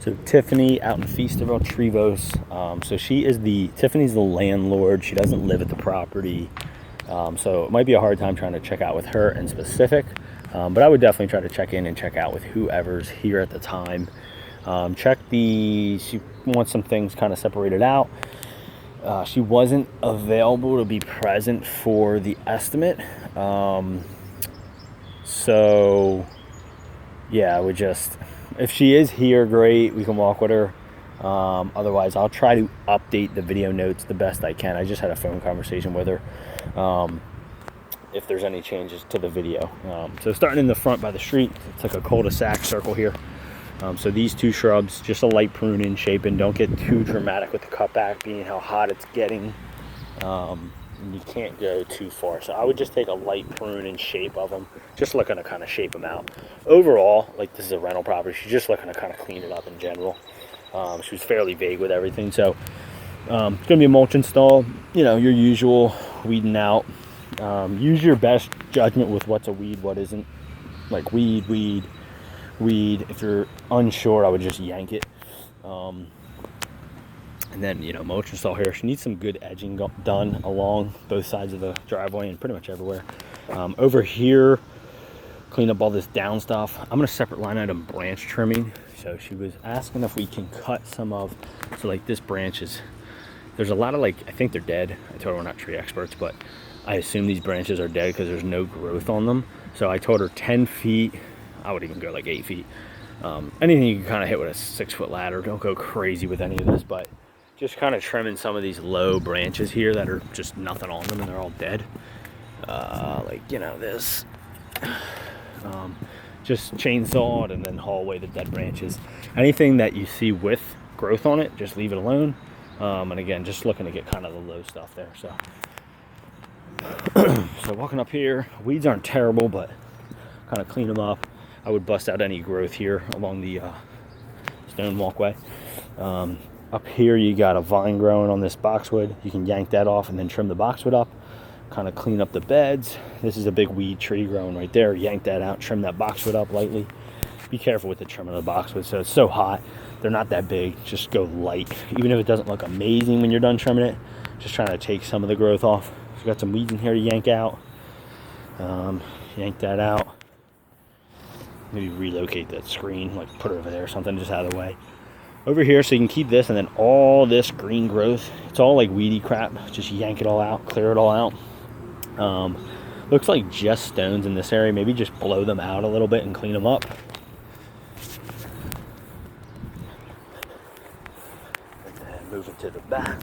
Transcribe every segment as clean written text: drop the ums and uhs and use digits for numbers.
So Tiffany out in Feasterville, Trevose. So Tiffany's the landlord. She doesn't live at the property. So it might be a hard time trying to check out with her in specific. But I would definitely try to check in and check out with whoever's here at the time. She wants some things kind of separated out. She wasn't available to be present for the estimate. So yeah, if she is here, great, we can walk with her. Otherwise, I'll try to update the video notes the best I can. I just had a phone conversation with her. If there's any changes to the video. So starting in the front by the street, it's like a cul-de-sac circle here. So these two shrubs, just a light pruning, shaping. Don't get too dramatic with the cutback, being how hot it's getting. You can't go too far. So I would just take a light prune and shape of them, just looking to kind of shape them out. Overall, like this is a rental property, she's just looking to kind of clean it up in general. She was fairly vague with everything. So it's going to be a mulch install, your usual weeding out. Use your best judgment with what's a weed, what isn't. Like weed. If you're unsure, I would just yank it. And then, mulch install here. She needs some good edging done along both sides of the driveway and pretty much everywhere. Over here, clean up all this down stuff. I'm going to separate line item branch trimming. So she was asking if we can cut some of, so like this branch there's a lot of I think they're dead. I told her we're not tree experts, but I assume these branches are dead because there's no growth on them. So I told her 10 feet. I would even go like 8 feet. Anything you can kind of hit with a 6-foot ladder. Don't go crazy with any of this, but just kind of trimming some of these low branches here that are just nothing on them and they're all dead. This. Just chainsawed and then haul away the dead branches. Anything that you see with growth on it, just leave it alone. And again, just looking to get kind of the low stuff there. So walking up here, weeds aren't terrible, but kind of clean them up. I would bust out any growth here along the stone walkway. Up here you got a vine growing on this boxwood. You can yank that off and then trim the boxwood up, kind of clean up the beds. This is a big weed tree growing right there. Yank that out, trim that boxwood up lightly. Be careful with the trimming of the boxwood. So it's so hot, they're not that big. Just go light. Even if it doesn't look amazing when you're done trimming it, just trying to take some of the growth off. So got some weeds in here to yank out. Yank that out. Maybe relocate that screen, like put it over there or something, just out of the way. Over here, so you can keep this, and then all this green growth, it's all like weedy crap. Just yank it all out, clear it all out. Looks like just stones in this area. Maybe just blow them out a little bit and clean them up. And then move it to the back.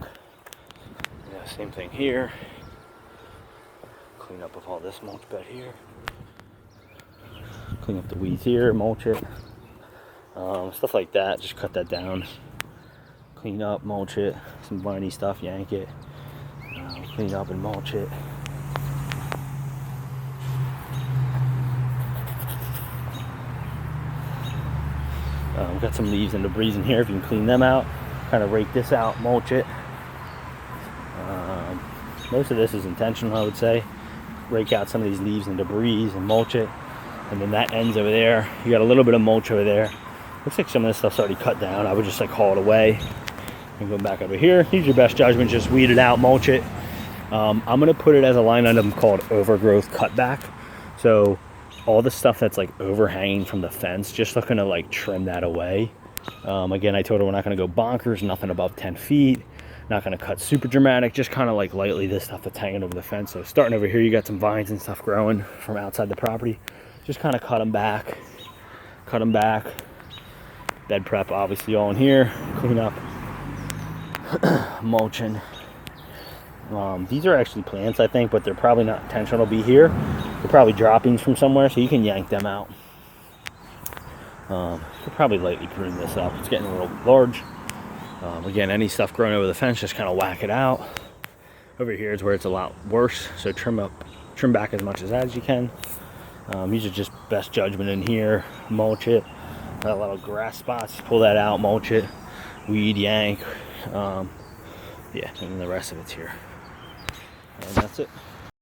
Yeah, same thing here. Clean up with all this mulch bed here. Clean up the weeds here, mulch it. Stuff like that, just cut that down. Clean up, mulch it. Some viney stuff, yank it. Clean up and mulch it. We've got some leaves and debris in here. If you can clean them out, kind of rake this out, mulch it. Most of this is intentional, I would say. Rake out some of these leaves and debris and mulch it. And then that ends over there. You got a little bit of mulch over there. Looks like some of this stuff's already cut down. I would just haul it away and go back over here. Use your best judgment, just weed it out, mulch it. I'm gonna put it as a line item called overgrowth cutback. So all the stuff that's overhanging from the fence, just looking to trim that away. Again, I told her we're not gonna go bonkers, nothing above 10 feet. Not gonna cut super dramatic, just kind of lightly this stuff that's hanging over the fence. So starting over here, you got some vines and stuff growing from outside the property. Just kind of cut them back. Bed prep obviously all in here. Clean up. Mulching. These are actually plants, I think, but they're probably not intentional to be here. They're probably droppings from somewhere, so you can yank them out. We'll probably lightly prune this up. It's getting a little large. Again, any stuff growing over the fence, just kind of whack it out. Over here is where it's a lot worse, so trim back as much as you can. Use your just best judgment in here. Mulch it. Got a lot of grass spots. Pull that out. Mulch it. Weed, yank. Yeah, and then the rest of it's here. And that's it.